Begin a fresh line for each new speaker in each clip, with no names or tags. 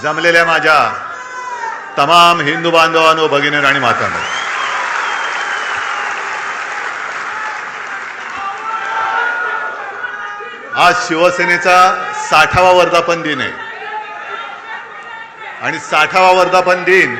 जमलेल्या माझ्या तमाम हिंदू बांधवांनो, भगिनी आणि मातांनो, आज शिवसेनेचा 60वा वर्धापन दिन आहे आणि 60वा वर्धापन दिन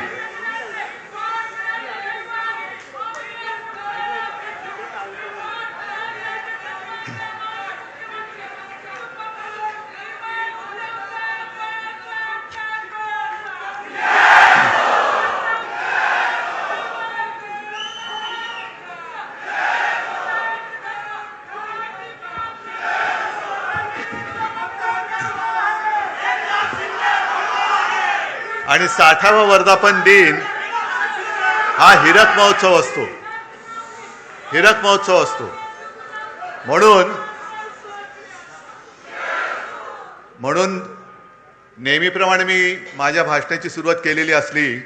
आणि 60वा वर्धापन दिन हा हिरक महोत्सव असतो, हिरक महोत्सव असतो। म्हणून नेहमीप्रमाणे मी माझ्या भाषणाची सुरुवात केलेली असली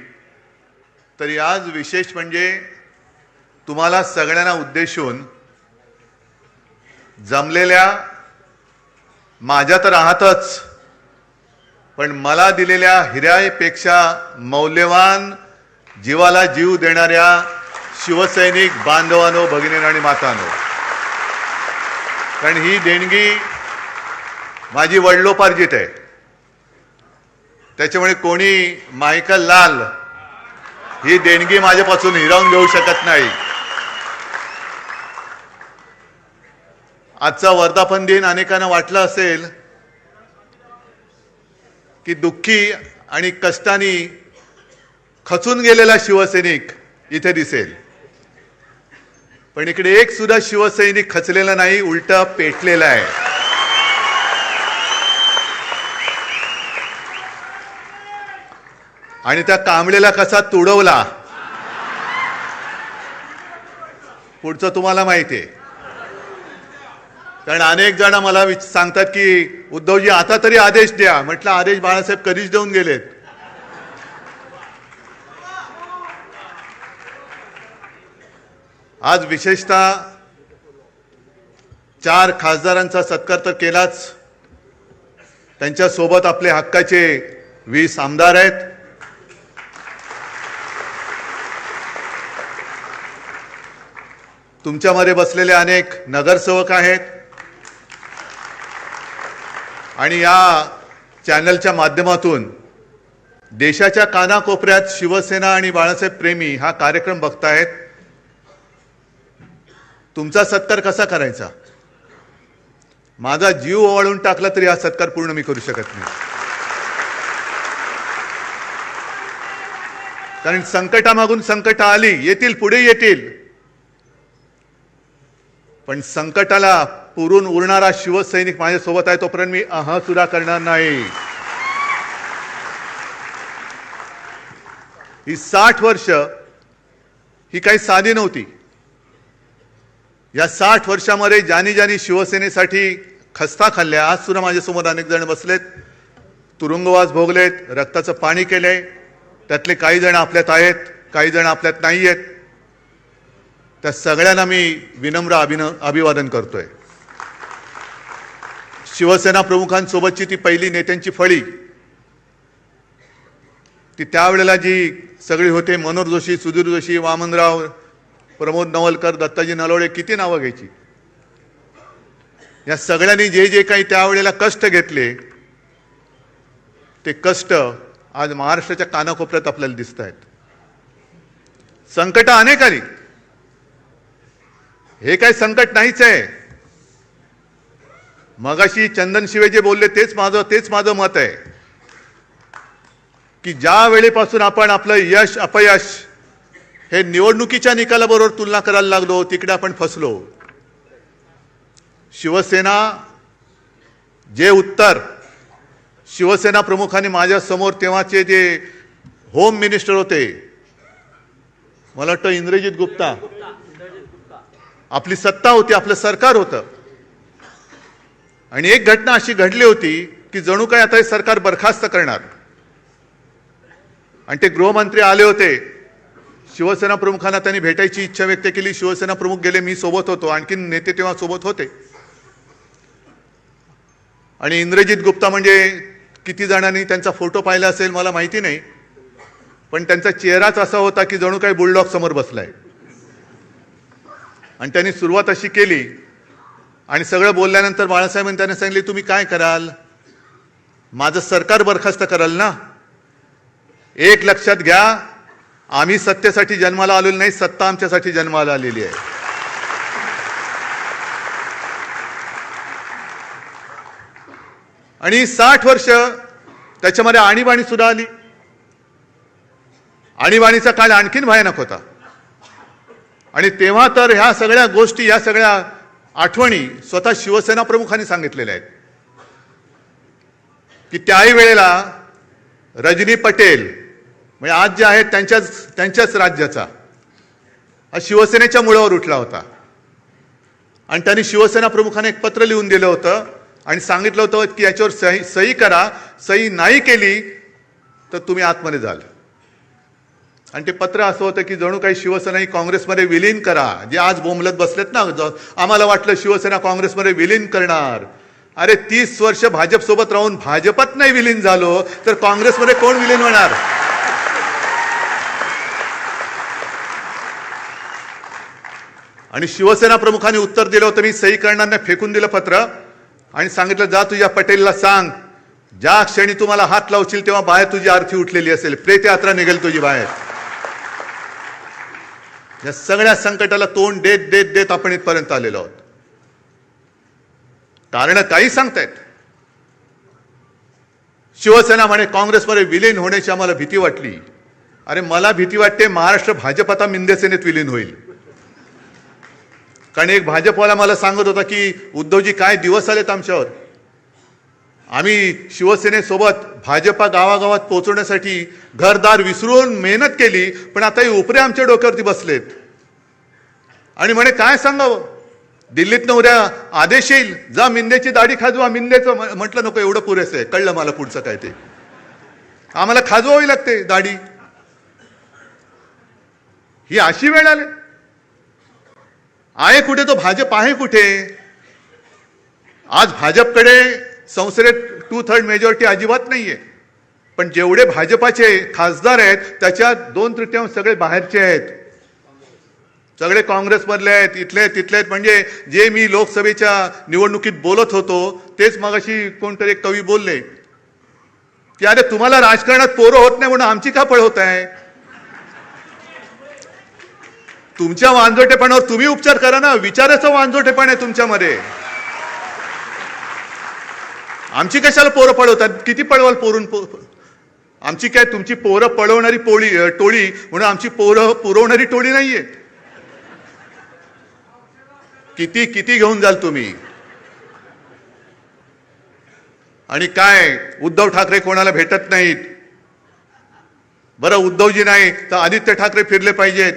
तरी आज विशेष म्हणजे तुम्हाला सगळ्यांना उद्देशून जमलेल्या माझ्या तर आहातच, पण मला दिलेल्या हिऱ्यापेक्षा मौल्यवान जीवाला जीव देणाऱ्या शिवसैनिक बांधवांनो, भगिनी आणि मातांनो, कारण ही देणगी माझी वडिलोपार्जित आहे। त्याच्यामुळे कोणी मायकल लाल ही देणगी माझ्यापासून हिरावून घेऊ शकत नाही। आजचा वर्धापन दिन अनेकांना वाटलं असेल की दुःखी आणि कष्टाने खचून गेलेला शिवसैनिक इथे दिसेल, पण इकडे एक सुद्धा शिवसैनिक खचलेला नाही, उलटा पेटलेला आहे। आणि त्या कांबळेला कसा तुडवला पुढचं तुम्हाला माहिती आहे, कारण अनेक जण मला सांगतात की उद्धवजी आता तरी आदेश द्या। म्हटलं आदेश बाळासाहेब कधीच देऊन गेलेत। आज विशेषतः 4 खासदारांचा सत्कार तर केलाच, त्यांच्या सोबत आपले हक्काचे 20 आमदार आहेत। तुमच्यामध्ये बसलेले अनेक नगरसेवक आहेत आणि या चॅनलच्या माध्यमातून देशाच्या कानाकोपऱ्यात शिवसेना आणि बाळासाहेब प्रेमी हा कार्यक्रम बघतायत। तुमचा सत्कार कसा करायचा? माझा जीव ओवाळून टाकला तरी हा सत्कार पूर्ण मी करू शकत नाही, कारण संकटामागून संकट आली, येतील, पुढे येतील, पण संकटाला पुरून उरणारा शिवसैनिक माझ्यासोबत आहे तोपर्यंत मी सुद्धा करणार नाही। ही 60 वर्ष ही काही साधी नव्हती। या 60 वर्षामध्ये ज्यांनी शिवसेनेसाठी खस्ता खाल्ल्या, आज सुद्धा माझ्यासमोर अनेक जण बसलेत, तुरुंगवास भोगलेत, रक्ताचं पाणी केलंय, त्यातले काही जण आपल्यात आहेत, काही जण आपल्यात नाही आहेत। त्या सगळ्यांना मी विनम्र अभिवादन करतोय। शिवसेना प्रमुखांसोबतची ती पहिली नेत्यांची फळी, ती त्यावेळेला जी सगळी होते, मनोहर जोशी, सुधीर जोशी, वामनराव, प्रमोद नवलकर, दत्ताजी नलवडे, किती नावं घ्यायची। या सगळ्यांनी जे जे काही त्यावेळेला कष्ट घेतले, ते कष्ट आज महाराष्ट्राच्या कानाकोपऱ्यात आपल्याला दिसत आहेत। संकट अनेक आली, हे काही संकट नाहीच आहे। मगाशी चंदन शिवे जे बोलले तेच माझं मत आहे की ज्या वेळेपासून आपण आपलं यश अपयश हे निवडणुकीच्या निकालाबरोबर तुलना करायला लागलो, तिकडे आपण फसलो। शिवसेना जे उत्तर शिवसेना प्रमुखांनी माझ्या समोर, तेव्हाचे जे होम मिनिस्टर होते, मला वाटतं इंद्रजित गुप्ता, आपली सत्ता होती, आपलं सरकार होतं, आणि एक घटना अशी घडली होती की जणू काय आता हे सरकार बरखास्त करणार, आणि ते गृहमंत्री आले होते। शिवसेना प्रमुखांना त्यांनी भेटायची इच्छा व्यक्त केली, शिवसेना प्रमुख गेले, मी सोबत होतो, आणखी नेते तेव्हा सोबत होते। आणि इंद्रजित गुप्ता म्हणजे किती जणांनी त्यांचा फोटो पाहिला असेल मला माहिती नाही, पण त्यांचा चेहराच असा होता की जणू काही बुलडॉग समोर बसलाय. आणि त्यांनी सुरुवात अशी केली आणि सगळं बोलल्यानंतर बाळासाहेबांनी त्यांना सांगितले, तुम्ही काय कराल? माझं सरकार बरखास्त कराल ना? एक लक्षात घ्या, आम्ही सत्तेसाठी जन्माला आलेलो नाही, सत्ता आमच्यासाठी जन्माला आलेली आहे. आणि 60 वर्ष त्याच्यामध्ये आणीबाणी सुद्धा आली. आणीबाणीचा काळ आणखीन भयानक होता. आणि तेव्हा तर ह्या सगळ्या गोष्टी, या सगळ्या आठवणी स्वतः शिवसेना प्रमुखांनी सांगितलेल्या आहेत की त्याही वेळेला रजनी पटेल म्हणजे आज जे आहेत त्यांच्याच राज्याचा हा शिवसेनेच्या मुळावर उठला होता. आणि त्यांनी शिवसेना प्रमुखाने एक पत्र लिहून दिलं होतं आणि सांगितलं होतं की याच्यावर सही करा, सही नाही केली तर तुम्ही आतमध्ये जाल. आणि ते पत्र असं होतं की जणू काही शिवसेना ही काँग्रेसमध्ये विलीन करा. जे आज बोंबलत बसलेत ना, आम्हाला वाटलं शिवसेना काँग्रेसमध्ये विलीन करणार. अरे 30 वर्ष भाजप सोबत राहून भाजपात नाही विलीन झालो तर काँग्रेसमध्ये कोण विलीन होणार? आणि शिवसेना प्रमुखांनी उत्तर दिलं होतं, मी सही करणाऱ्यांना फेकून दिलं पत्र आणि सांगितलं, जा तुझ्या पटेलला सांग, ज्या क्षणी तुम्हाला हात लावशील तेव्हा बाहेर तुझी आरती उठलेली असेल, प्रेत यात्रा निघेल तुझी बाहेर. या सगळ्या संकटाला तोंड देत देत देत आपण इथपर्यंत आलेलो आहोत. कारण काही सांगतायत. शिवसेना म्हणे काँग्रेसमध्ये विलीन होण्याची आम्हाला भीती वाटली. अरे मला भीती वाटते महाराष्ट्र भाजप आता मिंदेसेनेत विलीन होईल. कारण एक भाजपवाला मला सांगत होता की उद्धवजी काय दिवस आलेत आमच्यावर, आम्ही शिवसेनेसोबत भाजपा गावागावात पोहोचवण्यासाठी घरदार विसरून मेहनत केली, पण आता हे उपरे आमच्या डोक्यावरती बसलेत. आणि म्हणे काय सांगावं, दिल्लीतनं उद्या आदेश येईल, जा मिंदेची दाढी खाजवा. मिंदेचं म्हटलं नको, एवढं पुरेसं आहे, कळलं मला पुढचं काय ते, आम्हाला खाजवावी लागते दाढी. ही अशी वेळ आली. आहे कुठे तो भाजप, आहे कुठे? आज भाजपकडे संसदेत 2/3 मेजॉरिटी अजिबात नाहीये. पण जेवढे भाजपाचे खासदार आहेत त्याच्यात 2/3 सगळे बाहेरचे आहेत, सगळे काँग्रेसमधले आहेत, इथले तिथले आहेत. म्हणजे जे मी लोकसभेच्या निवडणुकीत बोलत होतो तेच मगाशी कोणतरी एक कवी बोलले की अरे तुम्हाला राजकारणात पोरं होत नाही म्हणून आमची का पळ होत आहे? तुमच्या वांजोटेपणावर तुम्ही उपचार करा ना. विचाराचं वांजोटेपण आहे तुमच्यामध्ये. आमची कशाला पोरं पळवतात? किती पळवाल पोरून? आमची काय तुमची पोरं पळवणारी टोळी म्हणून आमची पोरं पुरवणारी टोळी नाहीये. किती किती घेऊन जाल तुम्ही? आणि काय उद्धव ठाकरे कोणाला भेटत नाहीत. बरं उद्धवजी नाही तर आदित्य ठाकरे फिरले पाहिजेत.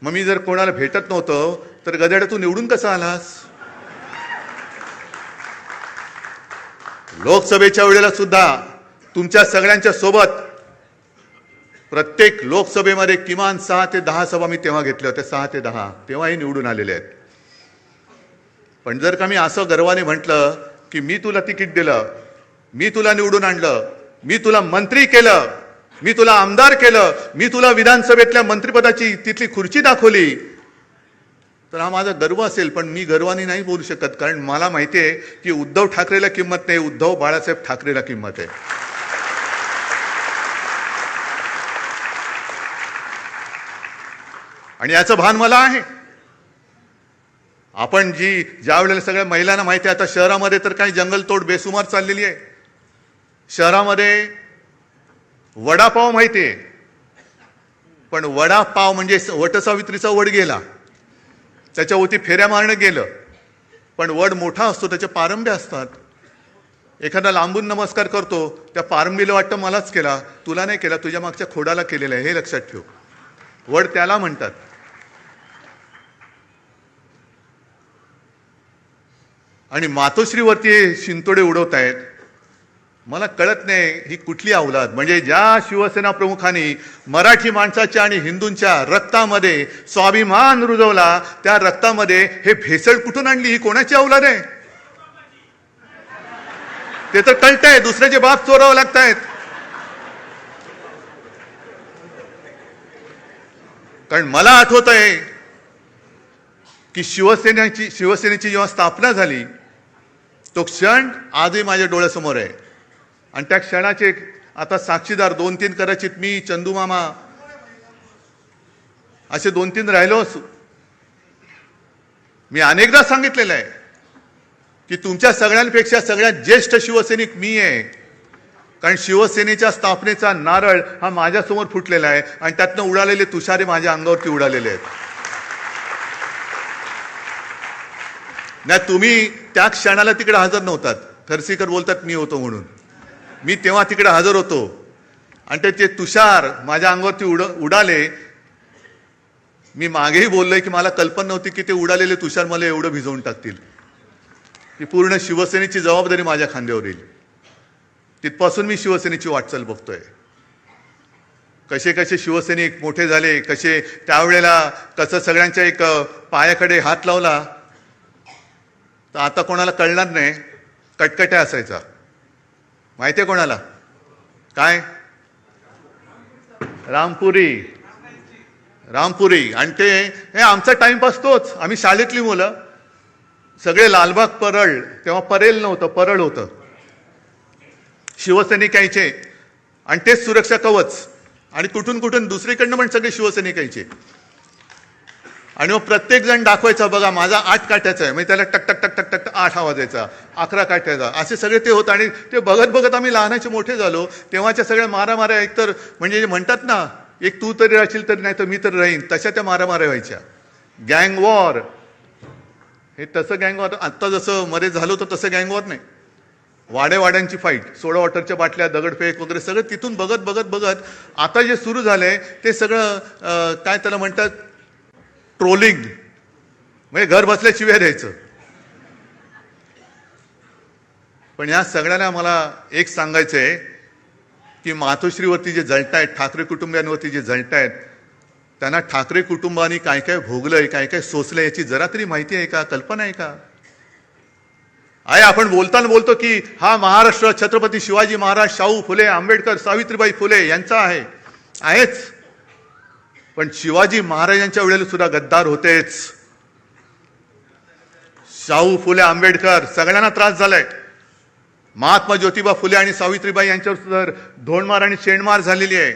मग मी जर कोणाला भेटत नव्हतो तर गदाड्या तू निवडून कसा आलास? लोकसभेच्या वेळेला सुद्धा तुमच्या सगळ्यांच्या सोबत प्रत्येक लोकसभेमध्ये किमान 6 ते 10 सभा मी तेव्हा घेतल्या होत्या. 6 ते 10 तेव्हाही निवडून आलेले आहेत. पण जर का मी असं गर्वाने म्हटलं की मी तुला तिकीट दिलं, मी तुला निवडून आणलं, मी तुला मंत्री केलं, मी तुला आमदार केलं, मी तुला विधानसभेतल्या मंत्रिपदाची तिथली खुर्ची दाखवली, तर हा माझा गर्व असेल. पण मी गर्वाने नाही बोलू शकत, कारण मला माहिती आहे की उद्धव ठाकरेला किंमत नाही, उद्धव बाळासाहेब ठाकरेला किंमत आहे. आणि याचं भान मला आहे. आपण ज्या वेळेला सगळ्या महिलांना माहिती आहे, आता शहरामध्ये तर काही जंगलतोड बेसुमार चाललेली आहे. शहरामध्ये वडापाव माहिती आहे, पण वडापाव म्हणजे वटसावित्रीचा वड गेला, त्याच्यावरती फेऱ्या मारणं गेलं. पण वड मोठा असतो, त्याचे पारंब्या असतात. एखादा लांबून नमस्कार करतो, त्या पारंबीला वाटतं मलाच केला, तुला नाही केला, तुझ्या मागच्या खोडाला केलेला आहे, हे लक्षात ठेव. वड त्याला म्हणतात. आणि मातोश्रीवरती शिंतोडे उडवत आहेत. मला कळत नाही ही कुठली अवलाद. म्हणजे ज्या शिवसेना प्रमुखांनी मराठी माणसाच्या आणि हिंदूंच्या रक्तामध्ये स्वाभिमान रुजवला, त्या रक्तामध्ये हे भेसळ कुठून आणली? ही कोणाची अवलाद आहे? ते तर कळतंय, दुसऱ्याचे बाप चोरावं लागतायत. कारण मला आठवत आहे की शिवसेनेची जेव्हा स्थापना झाली तो क्षण आजही माझ्या डोळ्यासमोर आहे. आणि त्या क्षणाचे आता साक्षीदार 2-3 कदाचित मी, चंदू मामा असे 2-3 राहिलो असू. मी अनेकदा सांगितलेलं आहे की तुमच्या सगळ्यांपेक्षा सगळ्यात ज्येष्ठ शिवसैनिक मी आहे. कारण शिवसेनेच्या स्थापनेचा नारळ हा माझ्यासमोर फुटलेला आहे आणि त्यातनं उडालेले तुषारे माझ्या अंगावरती उडालेले आहेत. नाही, तुम्ही त्या क्षणाला तिकडे हजर नव्हतात. खरसीकर बोलतात मी होतो म्हणून. मी तेव्हा तिकडे हजर होतो आणि ते तुषार माझ्या अंगावरती उडाले. मी मागेही बोललोय की मला कल्पना नव्हती की ते उडालेले तुषार मला एवढं भिजवून टाकतील. की पूर्ण शिवसेनेची जबाबदारी माझ्या खांद्यावर येईल. तिथपासून मी शिवसेनेची वाटचाल बघतोय. कसे कसे शिवसैनिक मोठे झाले, कसे त्यावेळेला कसं सगळ्यांच्या एक पायाकडे हात लावला तर आता कोणाला कळणार नाही. कटकट्या असायचा. माहितीये कोणाला? काय? रामपुरी. आणि ते हे आमचा टाइमपास तोच. आम्ही शाळेतली मुलं सगळे लालबाग परळ, तेव्हा परेल नव्हतं, परळ होतं. शिवसैनिक यायचे आणि तेच सुरक्षा कवच. आणि कुठून कुठून दुसरीकडनं पण सगळे शिवसैनिक यायचे. आणि मग प्रत्येक जण दाखवायचा, बघा माझा 8 काठ्याचा आहे. म्हणजे त्याला टक टक टक टक टक 8 आवाज यायचा, 11 काठ्याचा, असे सगळे ते होतं. आणि ते बघत बघत आम्ही लहानाचे मोठे झालो. तेव्हाच्या सगळ्या मारामाऱ्या एकतर म्हणजे म्हणतात ना, एक तू तरी राहशील तरी नाही तर मी तर राहीन, तशा त्या मारामाऱ्या व्हायच्या. गँग वॉर, हे तसं गँग वॉर आत्ता जसं मध्ये झालं होतं तसं गँग वॉर नाही. वाड्यांची फाईट, सोडा वॉटरच्या बाटल्या, दगडफेक वगैरे सगळं तिथून बघत बघत बघत आता जे सुरू झालंय ते सगळं काय त्याला म्हणतात, ट्रोलिंग. म्हणजे घर बसल्या शिव्या द्यायचं. पण या सगळ्यांना मला एक सांगायचंय की मातोश्रीवरती जे जळतायत, ठाकरे कुटुंबियांवरती जे जळतायत, त्यांना ठाकरे कुटुंबानी काय काय भोगलंय, काय काय सोसलंय याची जरा तरी माहिती आहे का, कल्पना आहे का? आहे. आपण बोलताना बोलतो की हा महाराष्ट्र छत्रपती शिवाजी महाराज, शाहू फुले, आंबेडकर, सावित्रीबाई फुले यांचा आहे. आहेच. पण शिवाजी महाराजांच्या वेळेला सुद्धा गद्दार होतेच. शाहू फुले, आंबेडकर सगळ्यांना त्रास झालाय. महात्मा ज्योतिबा फुले आणि सावित्रीबाई यांच्यावर सुद्धा धोंडमार आणि शेणमार झालेली आहे.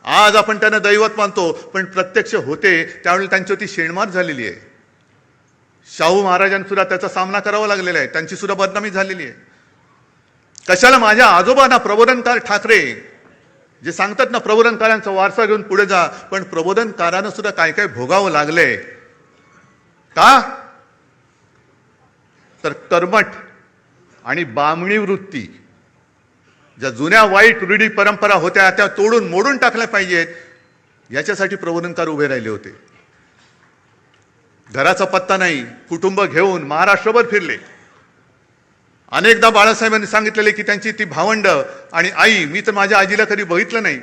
आज आपण त्यांना दैवत मानतो, पण प्रत्यक्ष होते त्यावेळेला त्यांच्यावरती शेणमार झालेली आहे. शाहू महाराजांना सुद्धा त्याचा सामना करावा लागलेला आहे. त्यांची सुद्धा बदनामी झालेली आहे. कशाला माझ्या आजोबांना प्रबोधनकार ठाकरे जे सांगतात ना, प्रबोधनकारांचा वारसा घेऊन पुढे जा, पण प्रबोधनकारांना सुद्धा काय काय भोगावं लागलंय का? तर कर्मठ आणि बामणी वृत्ती, ज्या जुन्या वाईट रूढी परंपरा होत्या त्या तोडून मोडून टाकल्या पाहिजेत, याच्यासाठी प्रबोधनकार उभे राहिले होते. घराचा पत्ता नाही, कुटुंब घेऊन महाराष्ट्रभर फिरले. अनेकदा बाळासाहेबांनी सांगितलेले की त्यांची ती भावंड आणि आई, मी तर माझ्या आजीला कधी बघितलं नाही,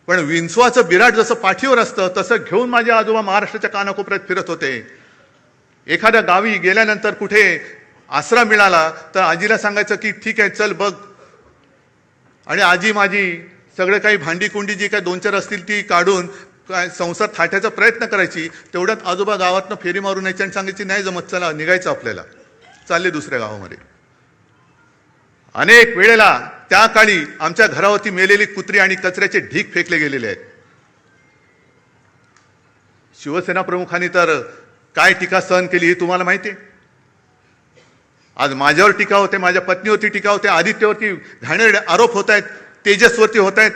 पण विंचवाचं बिराट जसं पाठीवर असतं तसं घेऊन माझे आजोबा महाराष्ट्राच्या कानाकोपऱ्यात फिरत होते. एखाद्या गावी गेल्यानंतर कुठे आसरा मिळाला तर आजीला सांगायचं की ठीक आहे चल बघ, आणि आजी माझी सगळं काही भांडी कुंडी जी काही 2-4 असतील ती काढून काय संसार थाटायचा प्रयत्न करायची. तेवढ्यात आजोबा गावातनं फेरी मारून यायची आणि सांगायची नाही जमत, चला निघायचं आपल्याला, चालले दुसऱ्या गावामध्ये. अनेक वेळेला त्या काळी आमच्या घरावरती मेलेली कुत्री आणि कचऱ्याचे ढीक फेकले गेलेले आहेत. शिवसेना प्रमुखांनी तर काय टीका सहन केली हे तुम्हाला माहिती आहे. आज माझ्यावर टीका होते, माझ्या पत्नीवरती टीका होते, आदित्यवरती घाणेरडे आरोप होत आहेत, तेजसवरती होत आहेत.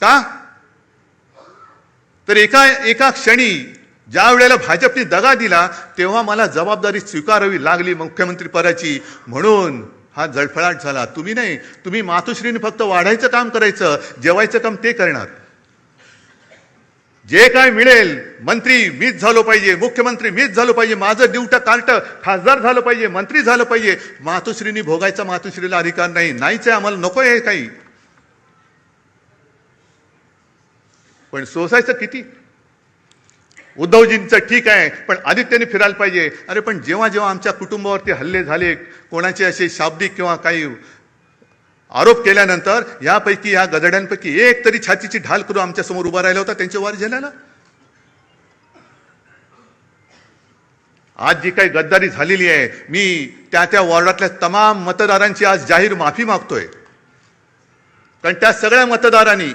का? तर एका क्षणी ज्या वेळेला भाजपने दगा दिला तेव्हा मला जबाबदारी स्वीकारावी लागली मुख्यमंत्री पदाची, म्हणून हा जळफळाट झाला. तुम्ही नाही, तुम्ही मातोश्रीने फक्त वाढायचं काम करायचं, जेवायचं काम ते करणार. जे काय मिळेल, मंत्री मीच झालो पाहिजे, मुख्यमंत्री मीच झालो पाहिजे, माझं ड्युटा कार्ट खासदार झालं पाहिजे, मंत्री झालं पाहिजे, मातोश्रीने भोगायचा मातोश्रीला अधिकार नाही. नाहीच आहे, आम्हाला नको आहे काही. पण सोसायचं किती? उद्धवजींचं ठीक आहे, पण आदित्यने फिरायला पाहिजे. अरे पण जेव्हा जेव्हा आमच्या कुटुंबावरती हल्ले झाले, कोणाचे असे शाब्दिक किंवा काही आरोप केल्यानंतर यापैकी या गदड्यांपैकी एक तरी छातीची ढाल करून आमच्या समोर उभा राहिला होता त्यांच्या वार झाल्याला. आज जी काही गद्दारी झालेली आहे, मी त्या वॉर्डातल्या तमाम मतदारांची आज जाहीर माफी मागतोय. कारण त्या सगळ्या मतदारांनी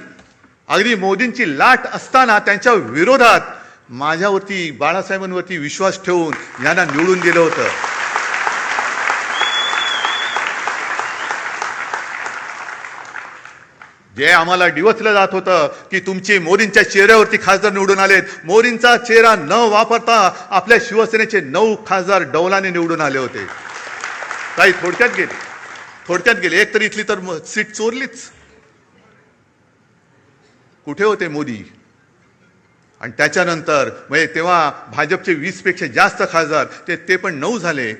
अगदी मोदींची लाट असताना त्यांच्या विरोधात माझ्यावरती, बाळासाहेबांवरती विश्वास ठेवून यांना निवडून दिलं होतं. जे आम्हाला डिवचलं जात होतं की तुमची मोदींच्या चेहऱ्यावरती खासदार निवडून आलेत, मोदींचा चेहरा न वापरता आपल्या शिवसेनेचे 9 खासदार डौलाने निवडून आले होते. काही थोडक्यात गेले. एक तरी इथली तर सीट चोरलीच. कुठे होते मोदी? आणि त्याच्यानंतर म्हणजे तेव्हा भाजपचे 20 पेक्षा जास्त खासदार ते पण 9 झाले.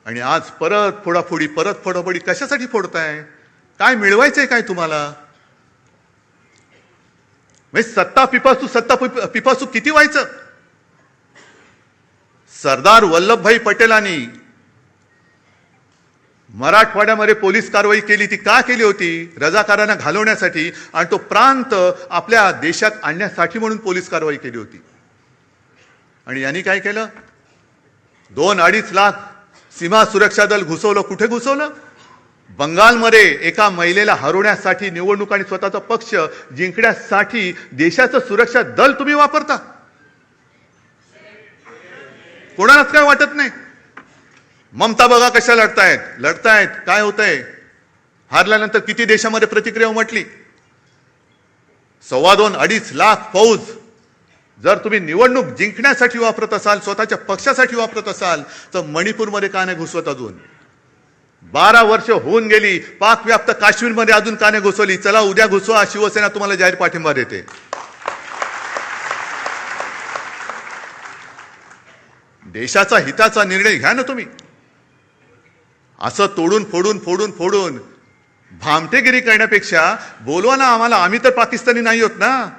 आणि आज परत फोडाफोडी कशासाठी फोडताय? काय मिळवायचंय काय तुम्हाला? म्हणजे सत्ता पिपासू किती व्हायचं? सरदार वल्लभभाई पटेलांनी मराठवाड्यामध्ये पोलीस कारवाई केली, ती का केली होती? रजाकारांना घालवण्यासाठी आणि तो प्रांत आपल्या देशात आणण्यासाठी म्हणून पोलीस कारवाई केली होती. आणि यांनी काय केलं? 2-2.5 लाख सीमा सुरक्षा दल घुसवलं. कुठे घुसवलं? बंगालमध्ये एका महिलेला हरवण्यासाठी निवडणूक आणि स्वतःचा पक्ष जिंकण्यासाठी देशाचं सुरक्षा दल तुम्ही वापरता. कोणालाच काय वाटत नाही. ममता बघा कशा लढतायत. काय होतंय? हारल्यानंतर किती देशामध्ये प्रतिक्रिया उमटली. 2.25-2.5 लाख फौज जर तुम्ही निवडणूक जिंकण्यासाठी वापरत असाल, स्वतःच्या पक्षासाठी वापरत असाल, तर मणिपूरमध्ये का नाही घुसवत? अजून 12 वर्ष होऊन गेली. पाकव्याप्त काश्मीरमध्ये अजून का नाही घुसवली? चला उद्या घुसवा. शिवसेना तुम्हाला जाहीर पाठिंबा देते. देशाचा हिताचा निर्णय घ्या ना तुम्ही. असं तोडून फोडून भामटेगिरी करण्यापेक्षा बोलवा ना आम्हाला. आम्ही तर पाकिस्तानी नाही होत ना.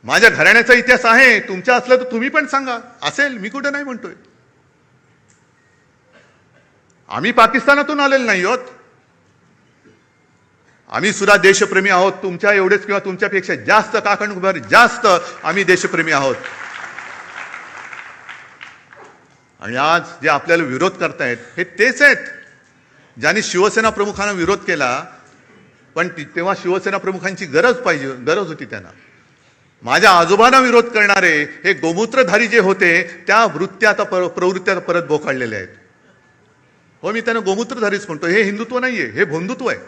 माझ्या घराण्याचा इतिहास आहे. तुमच्या असलं तर तुम्ही पण सांगा. असेल, मी कुठे नाही म्हणतोय. आम्ही पाकिस्तानातून आलेलो नाही आहोत. आम्ही सुद्धा देशप्रेमी आहोत. तुमच्या एवढेच किंवा तुमच्यापेक्षा जास्त, काकणभर जास्त आम्ही देशप्रेमी आहोत. आणि आज जे आपल्याला विरोध करतायत हे तेच आहेत ज्यांनी शिवसेना प्रमुखांना विरोध केला. पण तेव्हा शिवसेना प्रमुखांची गरज होती त्यांना. माझ्या आजोबांना विरोध करणारे हे गोमूत्रधारी जे होते, त्या प्रवृत्त्या परत बोकाळलेल्या आहेत. हो, मी त्यांना गोमूत्रधारीच म्हणतो. हे हिंदुत्व नाहीये, हे भोंदुत्व आहे.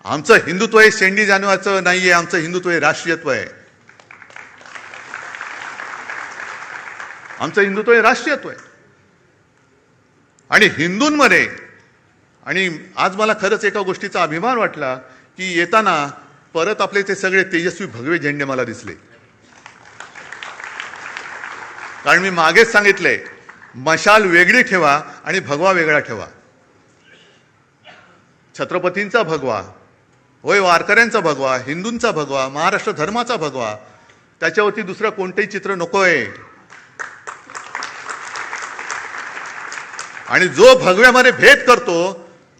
आमचं हिंदुत्व हे शेंडी जाणवाचं नाहीये. आमचं हिंदुत्व हे राष्ट्रीयत्व आहे. आमचं हिंदुत्व हे राष्ट्रीयत्व आहे. आणि हिंदूंमध्ये, आणि आज मला खरंच एका गोष्टीचा अभिमान वाटला की येताना परत आपले ते सगळे तेजस्वी भगवे झेंडे मला दिसले. कारण मी मागेच सांगितलंय, मशाल वेगळी ठेवा आणि भगवा वेगळा ठेवा. छत्रपतींचा भगवा होय, वारकऱ्यांचा भगवा, हिंदूंचा भगवा, महाराष्ट्र धर्माचा भगवा, त्याच्यावरती दुसरं कोणतेही चित्र नकोय. आणि जो भगव्यामध्ये भेद करतो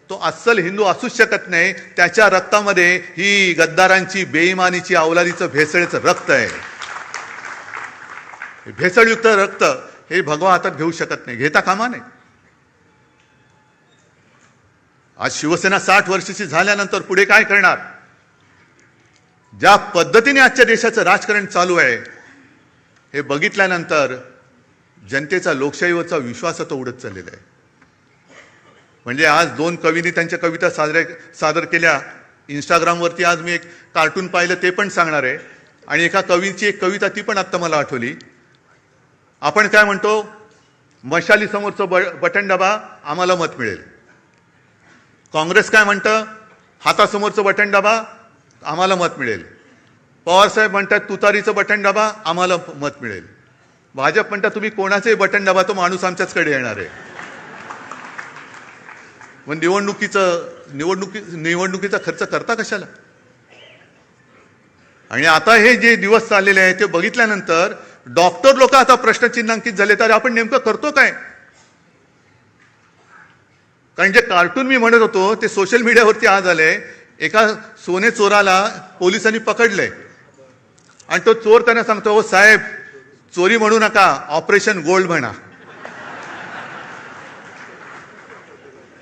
तो अस्सल हिंदू असूच शकत नाही. त्याच्या रक्तामध्ये ही गद्दारांची, बेईमानीची, अवलादीचं, भेसळीचं रक्त आहे. भेसळयुक्त रक्त हे भगवा हातात घेऊ शकत नाही, घेता कामा नये. आज शिवसेना 60 वर्षाची झाल्यानंतर पुढे काय करणार? ज्या पद्धतीने आजच्या देशाचं राजकारण चालू आहे हे बघितल्यानंतर जनतेचा लोकशाहीवरचा विश्वास आता उडत चाललेला आहे. म्हणजे आज 2 कवींनी त्यांच्या कविता सादर केल्या. इंस्टाग्रामवरती आज मी एक कार्टून पाहिलं, ते पण सांगणार आहे. आणि एका कवीची एक कविता ती पण आत्ता मला आठवली. आपण काय म्हणतो? मशाली समोरचं बटन दाबा, आम्हाला मत मिळेल. काँग्रेस काय म्हणतं? हातासमोरचं बटन दाबा, आम्हाला मत मिळेल. पवारसाहेब म्हणतात तुतारीचं बटन दाबा, आम्हाला मत मिळेल. भाजप म्हणतात तुम्ही कोणाचंही बटन दाबा, तो माणूस आमच्याचकडे येणार आहे. मग निवडणुकीचा खर्च करता कशाला? आणि आता हे जे दिवस चाललेले आहेत ते बघितल्यानंतर डॉक्टर लोक आता प्रश्नचिन्हांकित झाले, तर आपण नेमकं करतो काय? कारण जे कार्टून मी म्हणत होतो ते सोशल मीडियावरती आज आले. एका सोने चोराला पोलिसांनी पकडलंय आणि तो चोर त्यांना सांगतो, "ओ साहेब, चोरी म्हणू नका, ऑपरेशन गोल्ड म्हणा."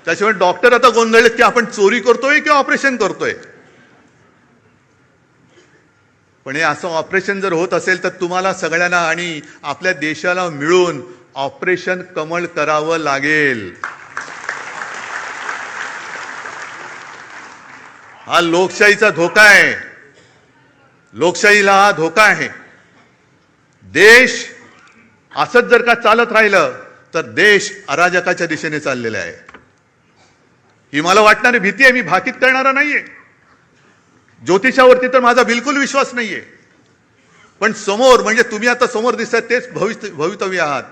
त्याशिवाय डॉक्टर आता गोंधळलेत की आपण चोरी करतोय की ऑपरेशन करतोय. पण हे असं ऑपरेशन जर होत असेल तर तुम्हाला सगळ्यांना आणि आपल्या देशाला मिळून ऑपरेशन कमळ करावं लागेल. हा लोकशाहीचा धोका आहे. लोकशाहीला हा धोका आहे. देश असंच जर का चालत राहिलं तर देश अराजकाच्या दिशेने चाललेला आहे. ही मला वाटणारी भीती आहे. मी भाकीत करणारा नाहीये. ज्योतिषावरती तर माझा बिलकुल विश्वास नाहीये. पण समोर, म्हणजे तुम्ही आता समोर दिसतात तेच भवितव्य आहात.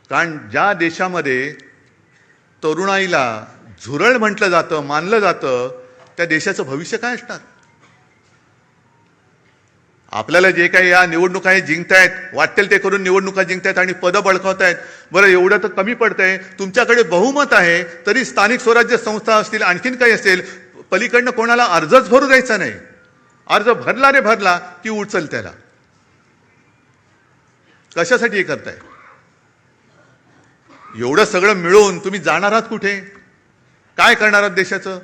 कारण ज्या देशामध्ये तरुणाईला झुरळ म्हटलं जातं, मानलं जातं, त्या देशाचं भविष्य काय असणार? आपल्याला जे काही या निवडणुका हे जिंकतायत, वाटेल ते करून निवडणुका जिंकतायत आणि पदं बळकावतायत. बरं, एवढं तर कमी पडतंय. तुमच्याकडे बहुमत आहे तरी स्थानिक स्वराज्य संस्था असतील, आणखीन काही असेल, पलीकडनं कोणाला अर्जच भरू द्यायचा नाही. अर्ज भरला रे भरला की उचल त्याला. कशासाठी हे करताय? एवढं सगळं मिळून तुम्ही जाणार आहात कुठे? काय करणार आहात देशाचं?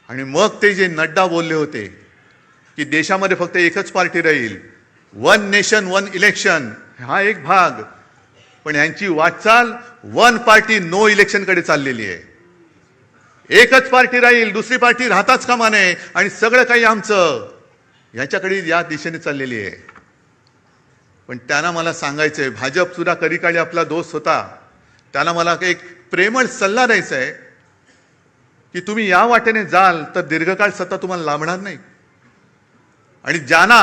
आणि मग ते जे नड्डा बोलले होते की देशामध्ये फक्त एकच पार्टी राहील, वन नेशन वन इलेक्शन, हा एक भाग. पण यांची वाटचाल वन पार्टी नो इलेक्शन कडे चाललेली आहे. एकच पार्टी राहील, दुसरी पार्टी राहताच कामा नये आणि सगळं काही आमचं, याच्याकडे या दिशेने चाललेली आहे. पण त्यांना मला सांगायचंय, भाजप सुद्धा कधी काळी आपला दोस्त होता, त्यांना मला एक प्रेमळ सल्ला द्यायचा आहे की तुम्ही या वाटेने जाल तर दीर्घकाळ सत्ता तुम्हाला लाभणार नाही. आणि ज्यांना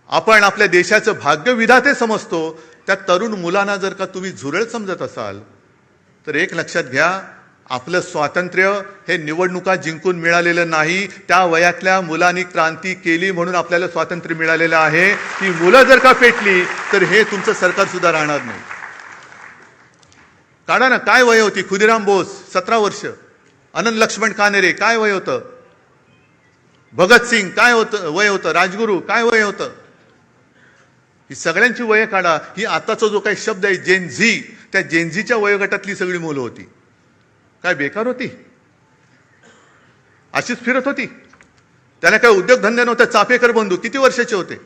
आपण आपल्या देशाचं भाग्यविधाते समजतो त्या तरुण मुलांना जर का तुम्ही झुरळ समजत असाल तर एक लक्षात घ्या, आपलं स्वातंत्र्य हे निवडणुका जिंकून मिळालेलं नाही. त्या वयातल्या मुलांनी क्रांती केली म्हणून आपल्याला स्वातंत्र्य मिळालेलं आहे. ती मुलं जर का पेटली तर हे तुमचं सरकार सुद्धा राहणार नाही. काढा ना, काय वय होती? खुदिराम बोस 17 वर्ष, अनंत लक्ष्मण कानेरे काय वय होतं? भगतसिंग काय वय होतं? राजगुरू काय वय होतं? ही सगळ्यांची वय काढा. ही आताचा जो काही शब्द आहे जेन झी, त्या जेनझीच्या वयोगटातली सगळी मुलं होती. काय बेकार होती? अशीच फिरत होती. त्यांना काय उद्योगधंदे नव्हते. चाफेकर बंधू किती वर्षाचे होते?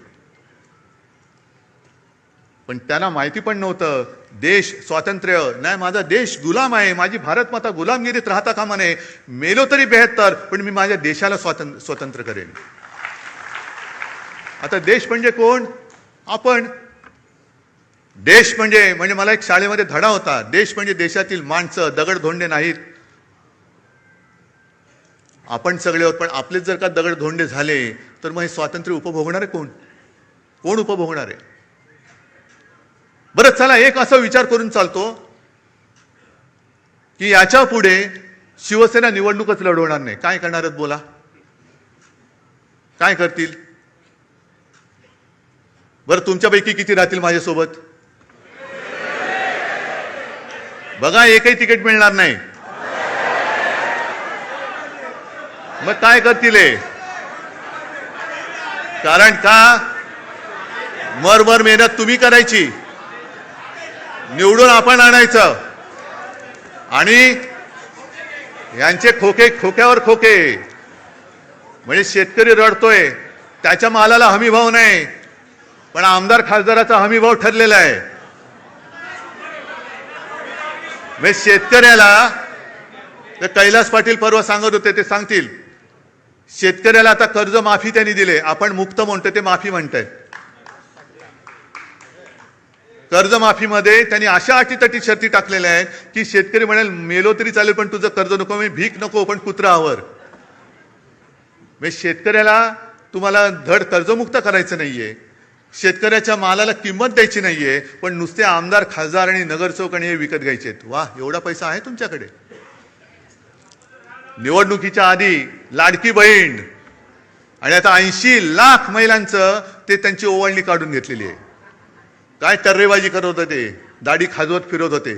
पण त्यांना माहिती पण नव्हतं देश स्वातंत्र्य नाही, माझा देश गुलाम आहे, माझी भारत माता गुलामगिरीत राहता कामा नये. मेलो तरी 72, पण मी माझ्या देशाला स्वतंत्र करेन. आता देश म्हणजे कोण? आपण. देश म्हणजे मला एक शाळेमध्ये धडा होता, देश म्हणजे देशातील माणसं, दगडधोंडे नाहीत. आपण सगळे आहोत, पण आपलेच जर का दगडधोंडे झाले तर मग हे स्वातंत्र्य उपभोगणार आहे कोण? कोण उपभोगणार आहे? बरं, चला एक असा विचार करून चालतो की याच्या पुढे शिवसेना निवडणूकच लढवणार नाही. काय करणार आहेत बोला? काय करतील? बरं, तुमच्यापैकी किती राहतील माझ्यासोबत? बघा, एकही तिकीट मिळणार नाही. मग काय करतील? कारण का मरमर मेहनत तुम्ही करायची, निवडून आपण आणायचं आणि यांचे खोके खोक्यावर खोके. म्हणजे शेतकरी रडतोय, त्याच्या मालाला हमी भाव नाही, पण आमदार खासदाराचा हमी भाव ठरलेला आहे. म्हणजे शेतकऱ्याला, ते कैलास पाटील परवा सांगत होते, ते सांगतील शेतकऱ्याला आता कर्ज माफी त्यांनी दिले. आपण मुक्त म्हणतो, ते माफी म्हणतायत. कर्जमाफीमध्ये त्यांनी अशा अटीतटी शर्ती टाकलेल्या आहेत की शेतकरी म्हणाल मेलो तरी चालेल पण तुझं कर्ज नको, मी भीक नको, पण कुत्रावर. म्हणजे शेतकऱ्याला तुम्हाला धड कर्जमुक्त करायचं नाहीये, शेतकऱ्याच्या मालाला किंमत द्यायची नाहीये, पण नुसते आमदार खासदार आणि नगरसेवक आणि हे विकत घ्यायचे. वा, एवढा पैसा आहे तुमच्याकडे? निवडणुकीच्या आधी लाडकी बहीण आणि आता 80 लाख महिलांचं ते त्यांची ओवाळणी काढून घेतलेली आहे. काय टर्रेबाजी करत होते, दाढी खाजवत फिरत होते.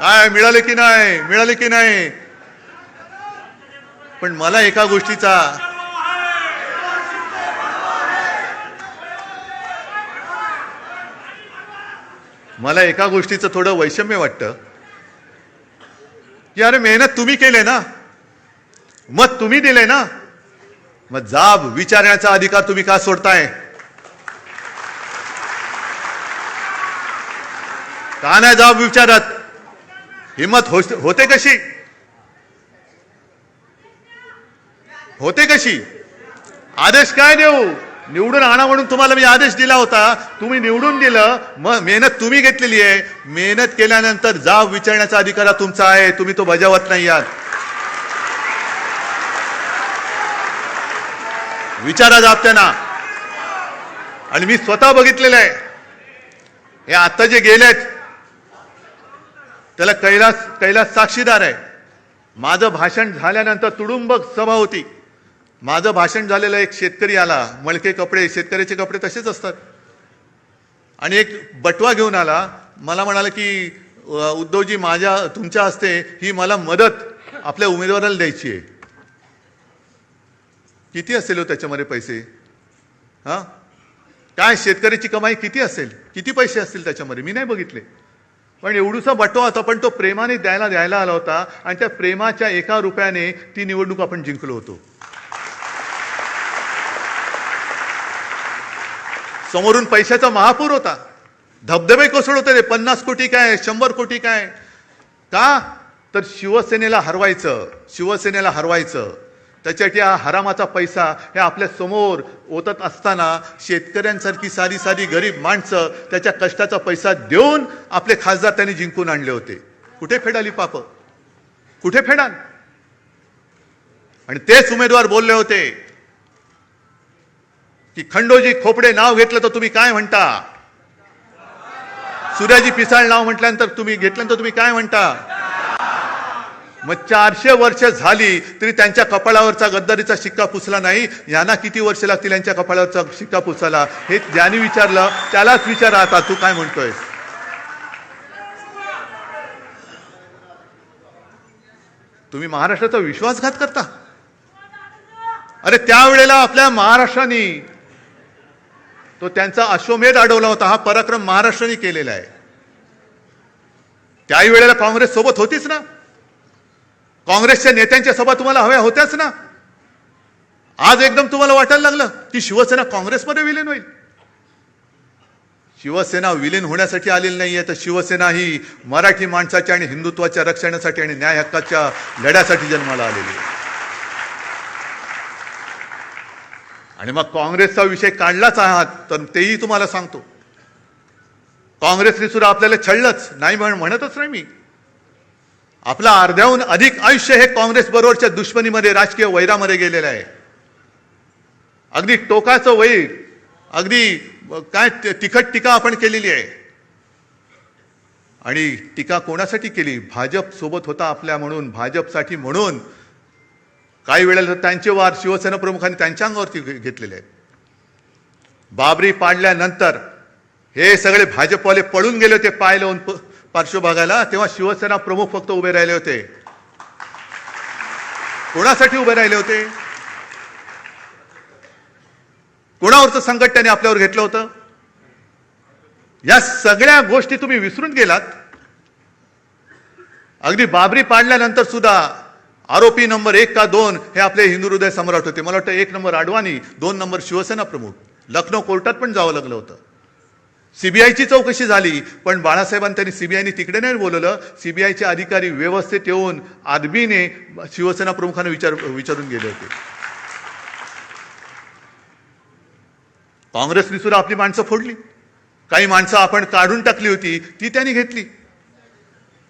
काय मिळाले की नाही, मिळाले की नाही. पण मला एका गोष्टीचं थोडं वैषम्य वाटतं की अरे मेहनत तुम्ही केले ना, मत तुम्ही दिले ना, मग जाब विचारण्याचा अधिकार तुम्ही का सोडताय? का नाही जाब विचारत? हिम्मत होते कशी? होते कशी? आदेश काय देऊ? निवडून आणा म्हणून तुम्हाला मी आदेश दिला होता, तुम्ही निवडून दिलं, मग मेहनत तुम्ही घेतलेली आहे. मेहनत केल्यानंतर जाब विचारण्याचा अधिकार तुमचा आहे, तुम्ही तो बजावत नाही आहात. विचारा जाब त्यांना. आणि मी स्वतः बघितलेलं आहे, हे आता जे गेलेत त्याला कैलास साक्षीदार आहे. माझं भाषण झाल्यानंतर तुडुंब सभा होती. माझं भाषण झालेलं एक शेतकरी आला, मळके कपडे, शेतकऱ्याचे कपडे तसेच असतात, आणि एक बटवा घेऊन आला. मला म्हणाला की उद्धवजी, तुमच्या हस्ते ही मला मदत आपल्या उमेदवाराला द्यायची आहे. किती असेल हो त्याच्यामध्ये पैसे? हा, काय शेतकऱ्याची कमाई किती असेल, किती पैसे असतील त्याच्यामध्ये? मी नाही बघितले. पण एवढूसा बटवा होता, पण तो प्रेमाने द्यायला आला होता, आणि त्या प्रेमाच्या 1 रुपयाने ती निवडणूक आपण जिंकलो होतो. समोरून पैशाचा महापूर होता, धबधबे कोसळत होते. 50 कोटी काय, 100 कोटी काय. का तर शिवसेनेला हरवायचं. त्याच्यासाठी हा हरामाचा पैसा हे आपल्या समोर ओतत असताना शेतकऱ्यांसारखी साधी गरीब माणसं त्याच्या कष्टाचा पैसा देऊन आपले खासदार त्यांनी जिंकून आणले होते. कुठे फेडाली पाप? कुठे फेडाल? आणि तेच उमेदवार बोलले होते की खंडोजी खोपडे नाव घेतलं तर तुम्ही काय म्हणता? सूर्याजी पिसाळ नाव म्हटल्यानंतर तुम्ही काय म्हणता? मग 400 वर्ष झाली तरी त्यांच्या कपाळावरचा गद्दारीचा शिक्का पुसला नाही. यांना किती वर्ष लागतील यांच्या कपाळावरचा शिक्का पुसायला? हे ज्यांनी विचारलं त्यालाच विचारा आता, तू काय म्हणतोय? तुम्ही महाराष्ट्राचा विश्वासघात करता. अरे त्यावेळेला आपल्या महाराष्ट्राने तो त्यांचा अश्वमेध अडवला होता. हा पराक्रम महाराष्ट्राने केलेला आहे. त्याही वेळेला काँग्रेस सोबत होतीच ना. काँग्रेसच्या नेत्यांच्या सभा तुम्हाला हव्या होत्याच ना. आज एकदम तुम्हाला वाटायला लागलं की शिवसेना काँग्रेसमध्ये विलीन होईल. शिवसेना विलीन होण्यासाठी आलेली नाहीये, तर शिवसेना ही मराठी माणसाच्या आणि हिंदुत्वाच्या रक्षणासाठी आणि न्याय हक्काच्या लढ्यासाठी जन्माला आलेली आहे. आणि मग काँग्रेसचा विषय काढलाच आहात तर तेही तुम्हाला सांगतो, काँग्रेसने सुद्धा आपल्याला छळलंच नाही, म्हणतच नाही मी. आपला अर्ध्याहून अधिक आयुष्य हे काँग्रेस बरोबरच्या दुश्मनीमध्ये, राजकीय वैरामध्ये गेलेलं आहे. अगदी टोकाचं वैर, अगदी काय तिखट टीका आपण केलेली आहे. आणि टीका कोणासाठी केली? भाजप सोबत होता आपल्या म्हणून, भाजपसाठी म्हणून. काही वेळेला त्यांचे वार शिवसेना प्रमुखांनी त्यांच्या अंगावरती घेतलेले आहेत. बाबरी पाडल्यानंतर हे सगळे भाजपवाले पळून गेले होते पाय लावून पार्श्व बघायला, तेव्हा शिवसेना प्रमुख फक्त उभे राहिले होते. कोणासाठी उभे राहिले होते? कोणावरचं संकट त्यांनी आपल्यावर घेतलं होतं? या सगळ्या गोष्टी तुम्ही विसरून गेलात. अगदी बाबरी पाडल्यानंतर सुद्धा आरोपी नंबर 1 का 2 हे आपले हिंदू हृदय सम्राट होते. मला वाटतं 1 नंबर अडवाणी, 2 नंबर शिवसेना प्रमुख. लखनौ कोर्टात पण जावं लागलं होतं. सीबीआयची चौकशी झाली, पण बाळासाहेबांनी त्यांनी सीबीआयने तिकडे नाही बोलवलं. सीबीआयचे अधिकारी व्यवस्थित येऊन आदबीने शिवसेना प्रमुखांना विचारून गेले होते. काँग्रेसने सुद्धा आपली माणसं फोडली. काही माणसं आपण काढून टाकली होती ती त्यांनी घेतली.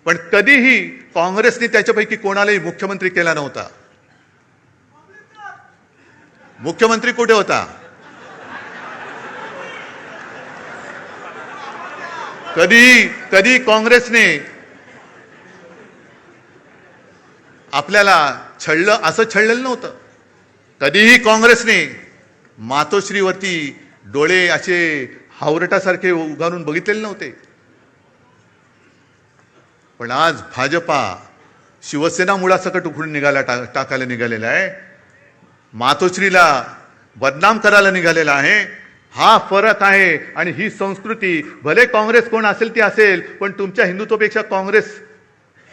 पण कधीही काँग्रेसने त्याच्यापैकी कोणालाही मुख्यमंत्री केला नव्हता. मुख्यमंत्री कुठे होता? कधी काँग्रेसने आपल्याला छळलं असं छळलेलं नव्हतं. कधीही काँग्रेसने मातोश्रीवरती डोळे असे हावरटासारखे उगारून बघितलेले नव्हते. पण आज भाजपा शिवसेना मुळासकट उखडून टाकायला निघालेला आहे. मातोश्रीला बदनाम करायला निघालेला आहे. हा फरक आहे. आणि ही संस्कृती भले काँग्रेस कोण असेल ती असेल, पण तुमच्या हिंदुत्वापेक्षा काँग्रेस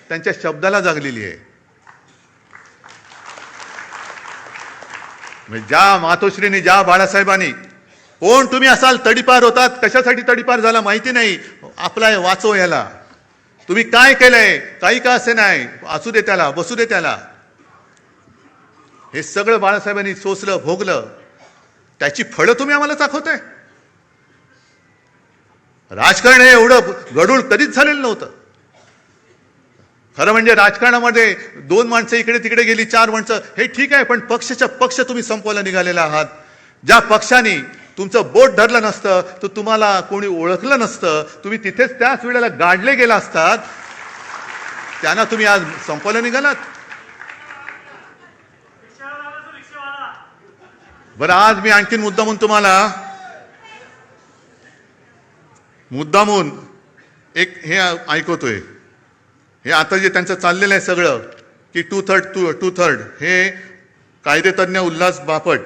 त्यांच्या शब्दाला जागलेली आहे. ज्या मातोश्रीने, ज्या बाळासाहेबांनी, कोण तुम्ही असाल, तडीपार होतात, कशासाठी तडीपार झाला माहिती नाही, आपला वाचव याला, तुम्ही काय केलंय, काही का असे नाही, असू दे त्याला, बसू दे त्याला, हे सगळं बाळासाहेबांनी सोसलं, भोगलं. त्याची फळं तुम्ही आम्हाला दाखवताय. राजकारण हे एवढं गडूळ कधीच झालेलं नव्हतं. खरं म्हणजे राजकारणामध्ये 2 माणसं इकडे तिकडे गेली, 4 माणसं, हे ठीक आहे, पण पक्ष तुम्ही संपवायला निघालेला आहात. ज्या पक्षाने तुमचं बोट धरलं नसतं तर तुम्हाला कोणी ओळखलं नसतं, तुम्ही तिथेच त्याच वेळेला गाडले गेला असतात, त्यांना तुम्ही आज संपवायला निघालात. बरं, आज मी आणखीन मुद्दामून एक हे ऐकवतोय. हे आता जे त्यांचं चाललेलं आहे सगळं, की टू थर्ड हे कायदेतज्ञ उल्हास बापट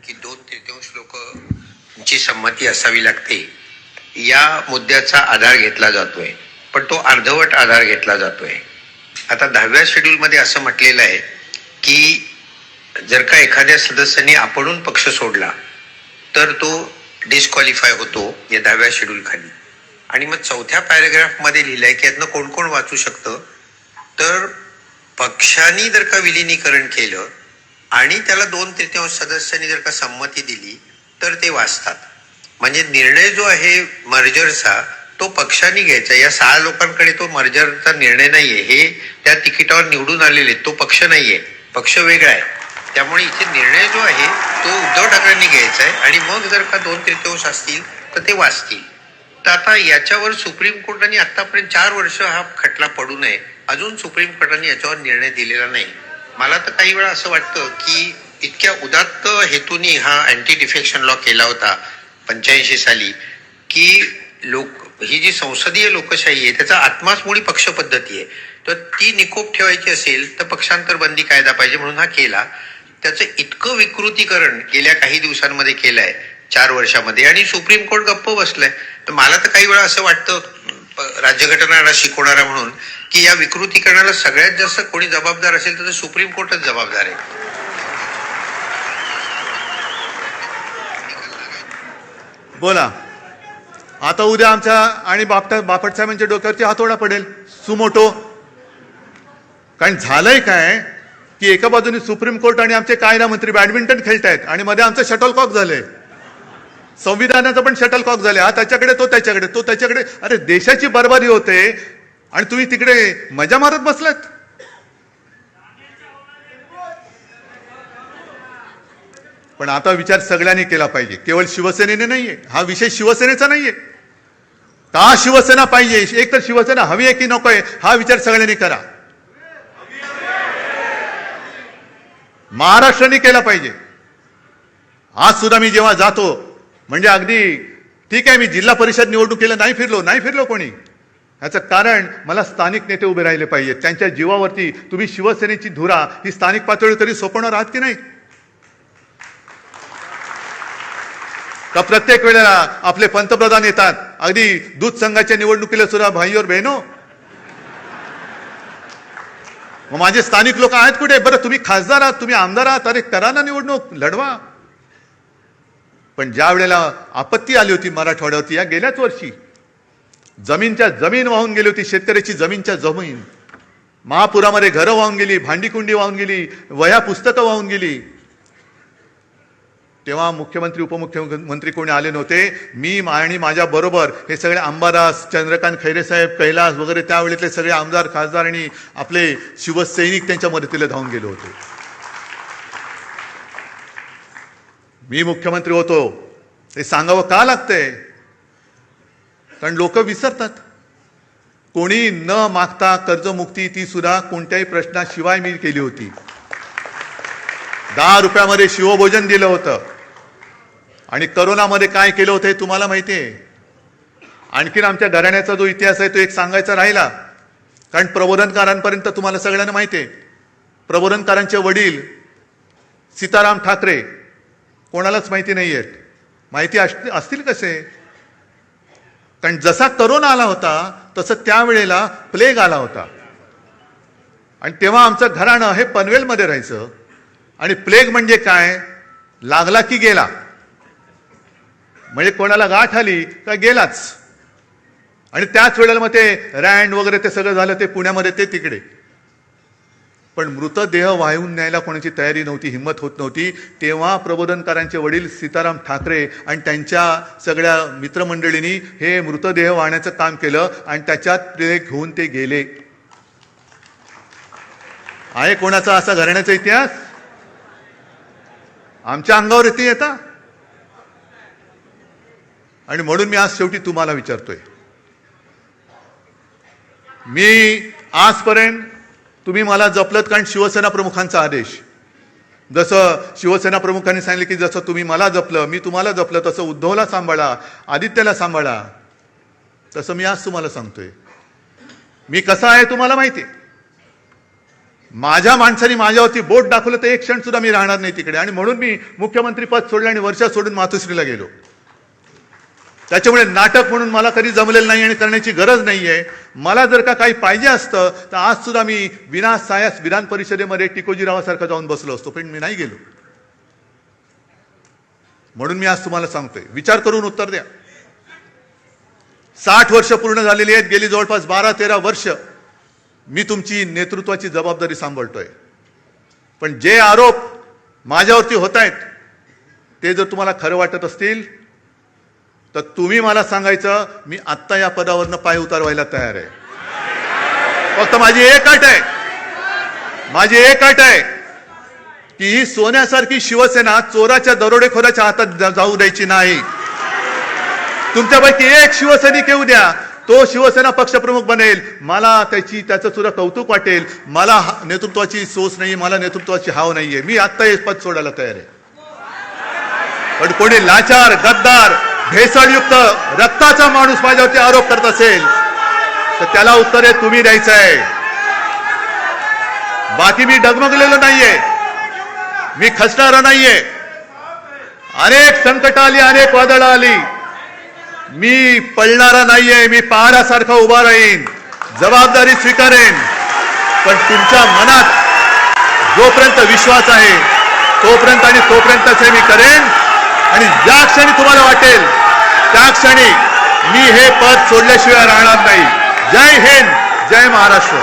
की 2/3 लोकांची संमती असावी लागते, या मुद्द्याचा आधार घेतला जातोय. पण तो अर्धवट आधार घेतला जातोय. आता 10व्या शेड्यूलमध्ये असं म्हटलेलं आहे की जर का एखाद्या सदस्याने आपणून पक्ष सोडला तर तो डिस्क्वालिफाय होतो या 10व्या शेड्यूल खाली. आणि मग 4थ्या पॅराग्राफमध्ये लिहिलंय की यातनं कोण कोण वाचू शकतं, तर पक्षाने जर का विलिनीकरण केलं आणि त्याला 2/3 सदस्यांनी जर का संमती दिली तर ते वाचतात. म्हणजे निर्णय जो आहे मर्जरचा तो पक्षाने घ्यायचा. या 6 लोकांकडे तो मर्जरचा निर्णय नाहीये. हे त्या तिकिटावर निवडून आलेले, तो पक्ष नाहीये, पक्ष वेगळा आहे. त्यामुळे इथे निर्णय जो आहे तो उद्धव ठाकरेंनी घ्यायचा आहे. आणि मग जर का 2/3 असतील तर ते वाचतील. तर आता याच्यावर सुप्रीम कोर्टाने आतापर्यंत 4 वर्ष हा खटला पडू नये, अजून सुप्रीम कोर्टाने याच्यावर निर्णय दिलेला नाही. मला तर काही वेळा असं वाटतं की इतक्या उदात्त हेतूने हा अँटी डिफेक्शन लॉ केला होता 85 साली, की ही जी संसदीय लोकशाही आहे त्याचा आत्माच मुळी पक्ष पद्धती आहे. तर ती निकोप ठेवायची असेल तर पक्षांतर बंदी कायदा पाहिजे म्हणून हा केला. त्याचं इतकं विकृतीकरण गेल्या काही दिवसांमध्ये केलंय 4 वर्षामध्ये, आणि सुप्रीम कोर्ट गप्प बसलंय. तर मला तर काही वेळा असं वाटतं राज्यघटना शिकवणारा म्हणून की या विकृतीकरणाला सगळ्यात जास्त कोणी जबाबदार असेल तर सुप्रीम कोर्टच जबाबदार आहे.
बोला, आता उद्या आमच्या आणि बापट साहेबांच्या डोक्यावरती हातोडा पडेल सुमोटो. कारण झालंय काय की एका बाजूने सुप्रीम कोर्ट आणि आमचे कायदा मंत्री बॅडमिंटन खेळतायत आणि मध्ये आमचं शटलकॉक झालंय. संविधानाचं पण शटलकॉक झाले. हा त्याच्याकडे, तो त्याच्याकडे, तो त्याच्याकडे. अरे देशाची बरबादी होते आणि तुम्ही तिकडे मजा मारत बसलात. पण आता विचार सगळ्यांनी केला पाहिजे, केवळ शिवसेनेने नाहीये. हा विषय शिवसेनेचा नाहीये. का शिवसेना पाहिजे, एक तर शिवसेना हवी आहे की नकोय, हा विचार सगळ्यांनी करा. महाराष्ट्राने केला पाहिजे. आज सुद्धा मी जेव्हा जातो, म्हणजे अगदी ठीक आहे, मी जिल्हा परिषद निवडणुकीला नाही फिरलो कोणी. याचं कारण मला स्थानिक नेते उभे राहिले पाहिजेत. त्यांच्या जीवावरती तुम्ही शिवसेनेची धुरा ही स्थानिक पातळीवर तरी सोपवणार आहात की नाही? का प्रत्येक वेळेला आपले पंतप्रधान येतात, अगदी दूध संघाच्या निवडणुकीला सुद्धा भाई और बहिनो, मग माझे स्थानिक लोक आहेत कुठे? बरं, तुम्ही खासदार आहात, तुम्ही आमदार आहात, अरे करा ना निवडणूक, लढवा. पण ज्या वेळेला आपत्ती आली होती मराठवाड्यावरती, या गेल्याच वर्षी जमीनच्या जमीन वाहून गेली होती, शेतकऱ्याची जमीनच्या जमीन, महापुरामध्ये घरं वाहून गेली, भांडीकुंडी वाहून गेली, वह्या पुस्तकं वाहून गेली. तेव्हा मुख्यमंत्री उपमुख्यमंत्री कोणी आले नव्हते. मी आणि माझ्या बरोबर हे सगळे अंबादास, चंद्रकांत खैरे साहेब, कैलास वगैरे त्यावेळेतले सगळे आमदार, खासदार आणि आपले शिवसैनिक त्यांच्या मदतीला धावून गेले होते. मी मुख्यमंत्री होतो हे सांगावं का लागतंय? कारण लोक विसरतात. कोणी न मागता कर्जमुक्ती ती सुद्धा कोणत्याही प्रश्नाशिवाय मी केली होती. 10 रुपयामध्ये शिवभोजन दिलं होतं. आणि करोनामध्ये काय केलं होतं हे तुम्हाला माहिती आहे. आणखीन आमच्या घराण्याचा जो इतिहास आहे तो एक सांगायचा राहिला, कारण प्रबोधनकारांपर्यंत तुम्हाला सगळ्यांना माहिती आहे. प्रबोधनकारांचे वडील सीताराम ठाकरे कोणालाच माहिती नाही आहेत. माहिती असतील कसे, कारण जसा करोना आला होता तसं त्यावेळेला प्लेग आला होता. आणि तेव्हा आमचं घराणं हे पनवेलमध्ये राहायचं. आणि प्लेग म्हणजे काय, लागला की गेला, म्हणजे कोणाला गाठ आली का गेलाच. आणि त्याच वेळेला मग ते रँड वगैरे ते सगळं झालं, ते पुण्यामध्ये ते तिकडे. पण मृतदेह वाहून न्यायला कोणाची तयारी नव्हती, हिंमत होत नव्हती. तेव्हा प्रबोधनकारांचे वडील सीताराम ठाकरे आणि त्यांच्या सगळ्या मित्रमंडळींनी हे मृतदेह वाहण्याचं काम केलं आणि त्याच्यात ते घेऊन ते गेले. आहे कोणाचा असा घराण्याचा इतिहास? आमच्या अंगावर येते येता. आणि म्हणून मी आज शेवटी तुम्हाला विचारतोय, मी आजपर्यंत तुम्ही मला जपलत कारण शिवसेना प्रमुखांचा आदेश. जसं शिवसेना प्रमुखांनी सांगितलं की जसं तुम्ही मला जपलं मी तुम्हाला जपलं, तसं उद्धवला सांभाळा, आदित्यला सांभाळा, तसं मी आज तुम्हाला सांगतोय. मी कसा आहे तुम्हाला माहिती आहे. माझ्या माणसाने माझ्यावरती बोट दाखवलं तर एक क्षण सुद्धा मी राहणार नाही तिकडे. आणि म्हणून मी मुख्यमंत्री पद सोडलं आणि वर्षा सोडून मातोश्रीला गेलो. त्याच्यामुळे नाटक म्हणून मला कधी जमलेलं नाही आणि करण्याची गरज नाहीये. मला जर का काही पाहिजे असतं तर आज सुद्धा मी विनासायास विधान परिषदेमध्ये टिकोजीरावासारखं जाऊन बसलो असतो, पण मी नाही गेलो. म्हणून मी आज तुम्हाला सांगतोय, विचार करून उत्तर द्या. 60 वर्ष पूर्ण झालेली आहेत. गेली जवळपास 12-13 वर्ष मी तुमची नेतृत्वाची जबाबदारी सांभाळतोय. पण जे आरोप माझ्यावरती होत आहेत ते जर तुम्हाला खरं वाटत असतील तर तुम्ही मला सांगायचं, मी आत्ता या पदावरनं पाय उतारवायला तयार आहे. फक्त माझी एक अट आहे की ही सोन्यासारखी शिवसेना चोराच्या दरोडेखोराच्या हातात जाऊ द्यायची नाही. तुमच्यापैकी एक शिवसैनिक येऊ द्या, तो शिवसेना पक्षप्रमुख बनेल, मला त्याचं सुद्धा कौतुक वाटेल. मला नेतृत्वाची सोच नाही, मला नेतृत्वाची हाव नाहीये. मी आत्ता हे पद सोडायला तयार आहे. पण कोणी लाचार, गद्दार, भेसळयुक्त रक्ताचा माणूस माझ्यावरती आरोप करत असेल तर त्याला उत्तर हे तुम्ही द्यायचं आहे. बाकी मी डगमगलेलो नाहीये, मी खचणारा नाहीये. अनेक संकट आली, अनेक वादळं आली, मी पळणारा नाहीये. मी पहाडासारखा उभा राहीन, जबाबदारी स्वीकारेन. पण तुमच्या मनात जोपर्यंत विश्वास आहे तोपर्यंतच हे मी करेन. आणि ज्या क्षणी तुम्हाला वाटेल त्या क्षणी मी हे पद सोडल्याशिवाय राहणार नाही. जय हिंद, जय महाराष्ट्र.